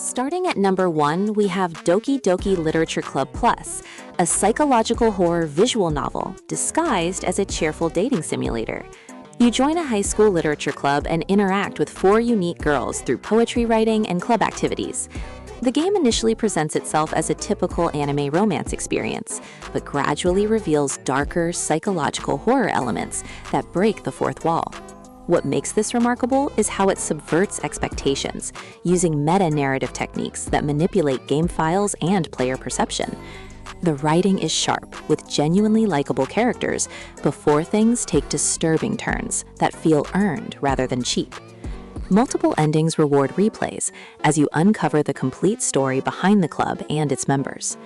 Starting at number 1, we have Doki Doki Literature Club Plus, a psychological horror visual novel disguised as a cheerful dating simulator. You join a high school literature club and interact with 4 unique girls through poetry writing and club activities. The game initially presents itself as a typical anime romance experience, but gradually reveals darker psychological horror elements that break the fourth wall. What makes this remarkable is how it subverts expectations, using meta-narrative techniques that manipulate game files and player perception. The writing is sharp, with genuinely likable characters, before things take disturbing turns that feel earned rather than cheap. Multiple endings reward replays as you uncover the complete story behind the club and its members.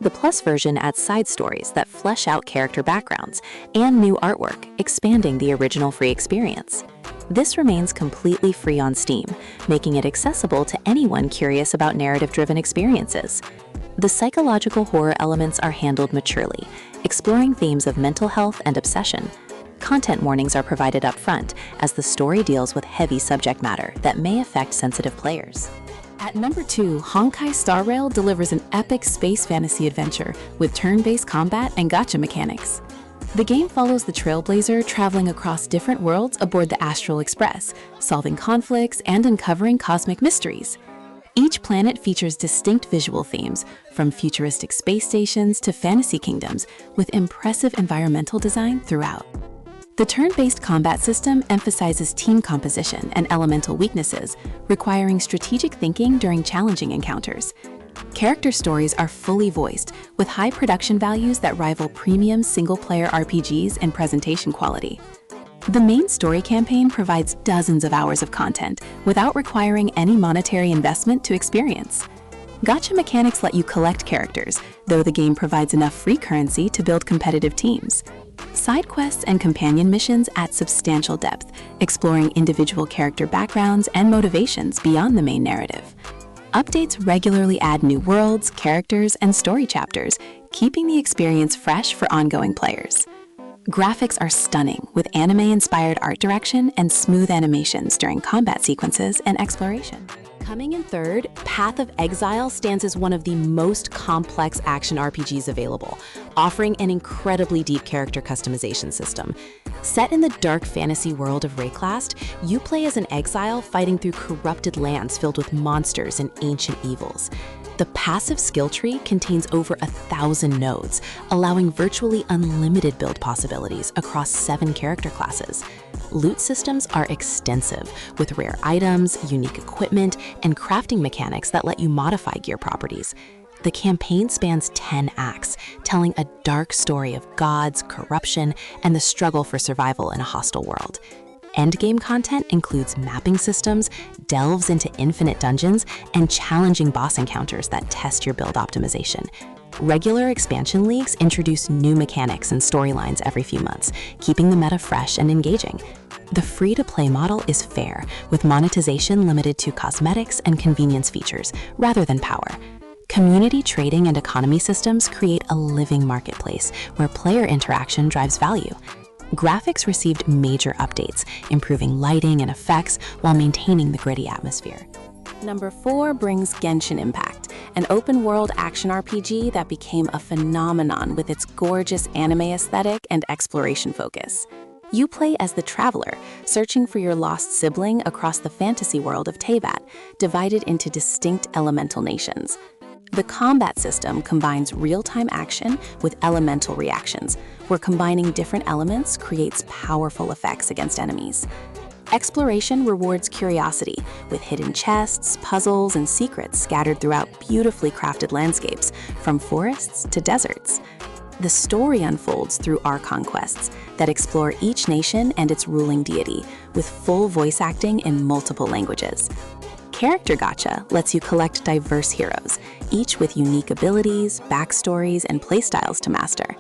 The Plus version adds side stories that flesh out character backgrounds and new artwork, expanding the original free experience. This remains completely free on Steam, making it accessible to anyone curious about narrative-driven experiences. The psychological horror elements are handled maturely, exploring themes of mental health and obsession. Content warnings are provided up front, as the story deals with heavy subject matter that may affect sensitive players. At number 2, Honkai Star Rail delivers an epic space fantasy adventure with turn-based combat and gacha mechanics. The game follows the Trailblazer traveling across different worlds aboard the Astral Express, solving conflicts and uncovering cosmic mysteries. Each planet features distinct visual themes, from futuristic space stations to fantasy kingdoms, with impressive environmental design throughout. The turn-based combat system emphasizes team composition and elemental weaknesses, requiring strategic thinking during challenging encounters. Character stories are fully voiced, with high production values that rival premium single-player RPGs in presentation quality. The main story campaign provides dozens of hours of content without requiring any monetary investment to experience. Gacha mechanics let you collect characters, though the game provides enough free currency to build competitive teams. Side quests and companion missions add substantial depth, exploring individual character backgrounds and motivations beyond the main narrative. Updates regularly add new worlds, characters, and story chapters, keeping the experience fresh for ongoing players. Graphics are stunning, with anime-inspired art direction and smooth animations during combat sequences and exploration. Coming in third, Path of Exile stands as one of the most complex action RPGs available, offering an incredibly deep character customization system. Set in the dark fantasy world of Rayclast, you play as an exile fighting through corrupted lands filled with monsters and ancient evils. The passive skill tree contains over 1,000 nodes, allowing virtually unlimited build possibilities across 7 character classes. Loot systems are extensive, with rare items, unique equipment, and crafting mechanics that let you modify gear properties. The campaign spans 10 acts, telling a dark story of gods, corruption, and the struggle for survival in a hostile world. Endgame content includes mapping systems, delves into infinite dungeons, and challenging boss encounters that test your build optimization. Regular expansion leagues introduce new mechanics and storylines every few months, keeping the meta fresh and engaging. The free-to-play model is fair, with monetization limited to cosmetics and convenience features, rather than power. Community trading and economy systems create a living marketplace where player interaction drives value. Graphics received major updates, improving lighting and effects while maintaining the gritty atmosphere. Number 4 brings Genshin Impact, an open-world action RPG that became a phenomenon with its gorgeous anime aesthetic and exploration focus. You play as the Traveler, searching for your lost sibling across the fantasy world of Teyvat, divided into distinct elemental nations. The combat system combines real-time action with elemental reactions, where combining different elements creates powerful effects against enemies. Exploration rewards curiosity, with hidden chests, puzzles, and secrets scattered throughout beautifully crafted landscapes, from forests to deserts. The story unfolds through Archon quests that explore each nation and its ruling deity, with full voice acting in multiple languages. Character Gacha lets you collect diverse heroes, each with unique abilities, backstories, and playstyles to master.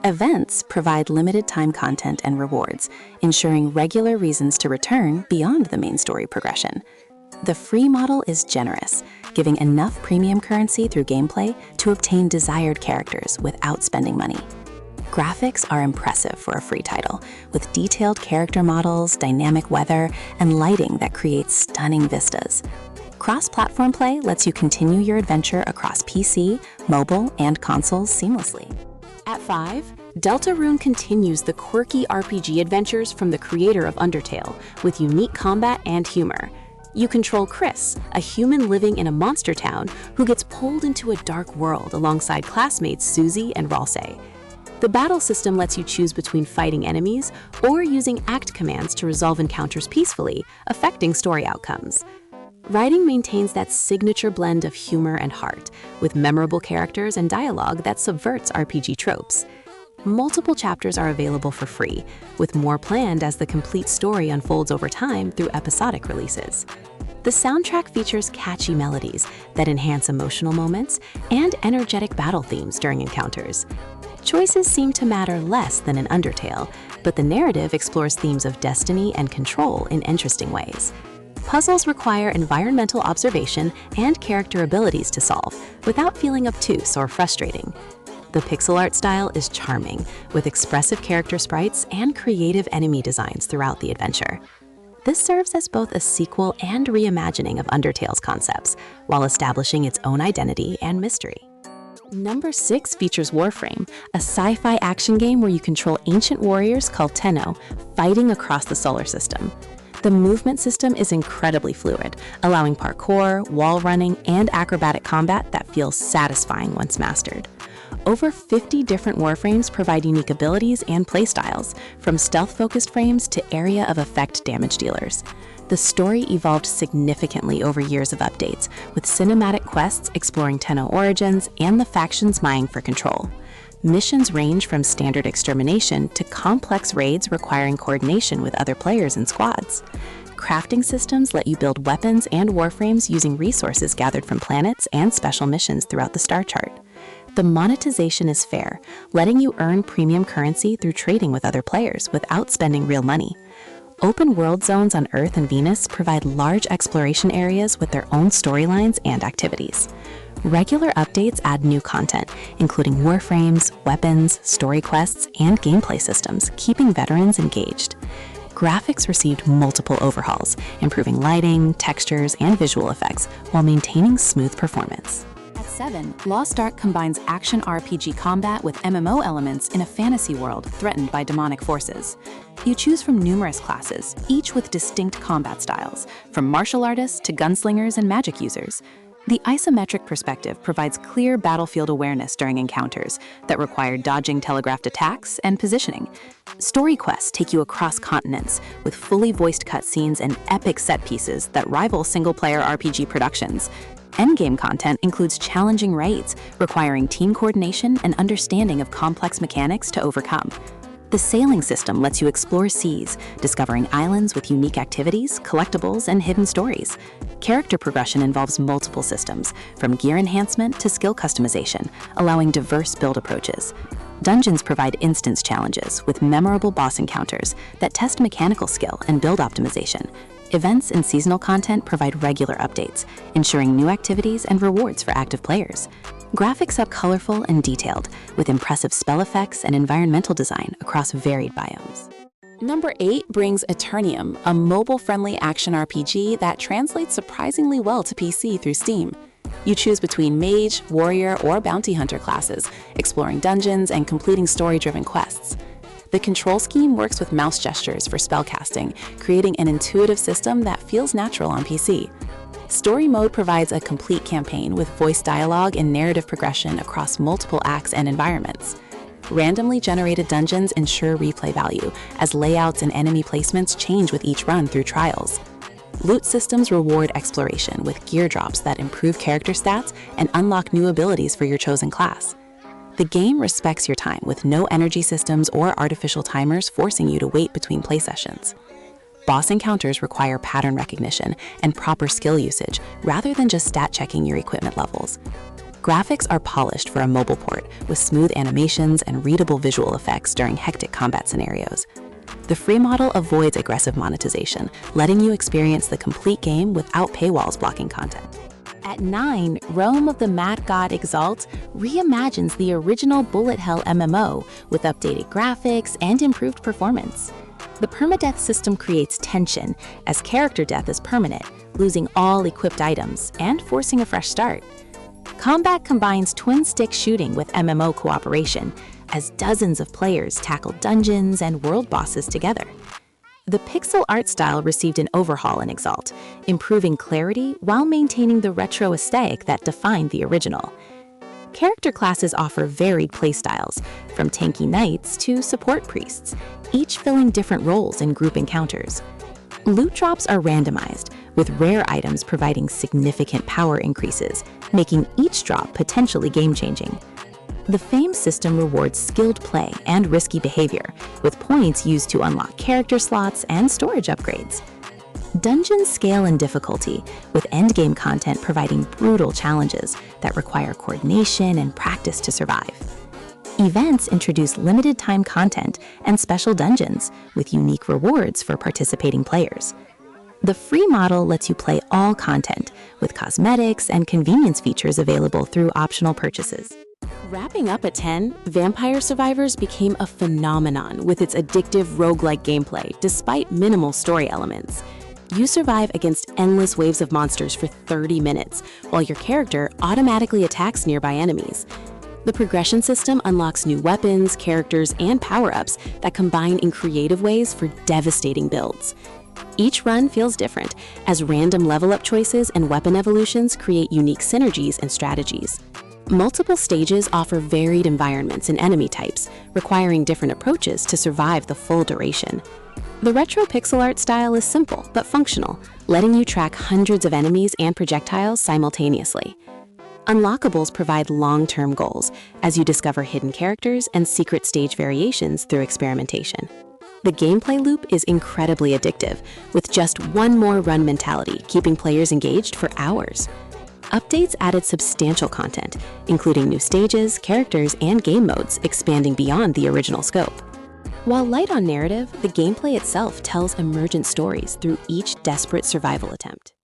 Events provide limited-time content and rewards, ensuring regular reasons to return beyond the main story progression. The free model is generous, giving enough premium currency through gameplay to obtain desired characters without spending money. Graphics are impressive for a free title, with detailed character models, dynamic weather, and lighting that creates stunning vistas. Cross-platform play lets you continue your adventure across PC, mobile, and consoles seamlessly. At 5, Deltarune continues the quirky RPG adventures from the creator of Undertale, with unique combat and humor. You control Chris, a human living in a monster town who gets pulled into a dark world alongside classmates Susie and Ralsei. The battle system lets you choose between fighting enemies or using act commands to resolve encounters peacefully, affecting story outcomes. Writing maintains that signature blend of humor and heart, with memorable characters and dialogue that subverts RPG tropes. Multiple chapters are available for free, with more planned as the complete story unfolds over time through episodic releases. The soundtrack features catchy melodies that enhance emotional moments and energetic battle themes during encounters. Choices seem to matter less than in Undertale, but the narrative explores themes of destiny and control in interesting ways. Puzzles require environmental observation and character abilities to solve without feeling obtuse or frustrating. The pixel art style is charming, with expressive character sprites and creative enemy designs throughout the adventure. This serves as both a sequel and reimagining of Undertale's concepts, while establishing its own identity and mystery. Number 6 features Warframe, a sci-fi action game where you control ancient warriors called Tenno, fighting across the solar system. The movement system is incredibly fluid, allowing parkour, wall running, and acrobatic combat that feels satisfying once mastered. Over 50 different Warframes provide unique abilities and playstyles, from stealth-focused frames to area of effect damage dealers. The story evolved significantly over years of updates, with cinematic quests exploring Tenno origins and the factions vying for control. Missions range from standard extermination to complex raids requiring coordination with other players and squads. Crafting systems let you build weapons and warframes using resources gathered from planets and special missions throughout the star chart. The monetization is fair, letting you earn premium currency through trading with other players without spending real money. Open world zones on Earth and Venus provide large exploration areas with their own storylines and activities. Regular updates add new content, including warframes, weapons, story quests, and gameplay systems, keeping veterans engaged. Graphics received multiple overhauls, improving lighting, textures, and visual effects while maintaining smooth performance. At 7, Lost Ark combines action RPG combat with MMO elements in a fantasy world threatened by demonic forces. You choose from numerous classes, each with distinct combat styles, from martial artists to gunslingers and magic users. The isometric perspective provides clear battlefield awareness during encounters that require dodging telegraphed attacks and positioning. Story quests take you across continents with fully voiced cutscenes and epic set pieces that rival single-player RPG productions. Endgame content includes challenging raids, requiring team coordination and understanding of complex mechanics to overcome. The sailing system lets you explore seas, discovering islands with unique activities, collectibles, and hidden stories. Character progression involves multiple systems, from gear enhancement to skill customization, allowing diverse build approaches. Dungeons provide instance challenges with memorable boss encounters that test mechanical skill and build optimization. Events and seasonal content provide regular updates, ensuring new activities and rewards for active players. Graphics are colorful and detailed, with impressive spell effects and environmental design across varied biomes. Number 8 brings Eternium, a mobile-friendly action RPG that translates surprisingly well to PC through Steam. You choose between mage, warrior, or bounty hunter classes, exploring dungeons and completing story-driven quests. The control scheme works with mouse gestures for spellcasting, creating an intuitive system that feels natural on PC. Story mode provides a complete campaign with voice dialogue and narrative progression across multiple acts and environments. Randomly generated dungeons ensure replay value, as layouts and enemy placements change with each run through trials. Loot systems reward exploration with gear drops that improve character stats and unlock new abilities for your chosen class. The game respects your time with no energy systems or artificial timers forcing you to wait between play sessions. Boss encounters require pattern recognition and proper skill usage rather than just stat checking your equipment levels. Graphics are polished for a mobile port with smooth animations and readable visual effects during hectic combat scenarios. The free model avoids aggressive monetization, letting you experience the complete game without paywalls blocking content. At 9, Realm of the Mad God Exalt reimagines the original bullet hell MMO with updated graphics and improved performance. The permadeath system creates tension, as character death is permanent, losing all equipped items and forcing a fresh start. Combat combines twin-stick shooting with MMO cooperation, as dozens of players tackle dungeons and world bosses together. The pixel art style received an overhaul in Exalt, improving clarity while maintaining the retro aesthetic that defined the original. Character classes offer varied playstyles, from tanky knights to support priests, each filling different roles in group encounters. Loot drops are randomized, with rare items providing significant power increases, making each drop potentially game-changing. The Fame system rewards skilled play and risky behavior, with points used to unlock character slots and storage upgrades. Dungeons scale in difficulty, with endgame content providing brutal challenges that require coordination and practice to survive. Events introduce limited-time content and special dungeons, with unique rewards for participating players. The free model lets you play all content, with cosmetics and convenience features available through optional purchases. Wrapping up at 10, Vampire Survivors became a phenomenon with its addictive roguelike gameplay despite minimal story elements. You survive against endless waves of monsters for 30 minutes, while your character automatically attacks nearby enemies. The progression system unlocks new weapons, characters, and power-ups that combine in creative ways for devastating builds. Each run feels different, as random level-up choices and weapon evolutions create unique synergies and strategies. Multiple stages offer varied environments and enemy types, requiring different approaches to survive the full duration. The retro pixel art style is simple but functional, letting you track hundreds of enemies and projectiles simultaneously. Unlockables provide long-term goals, as you discover hidden characters and secret stage variations through experimentation. The gameplay loop is incredibly addictive, with just one more run mentality keeping players engaged for hours. Updates added substantial content, including new stages, characters, and game modes, expanding beyond the original scope. While light on narrative, the gameplay itself tells emergent stories through each desperate survival attempt.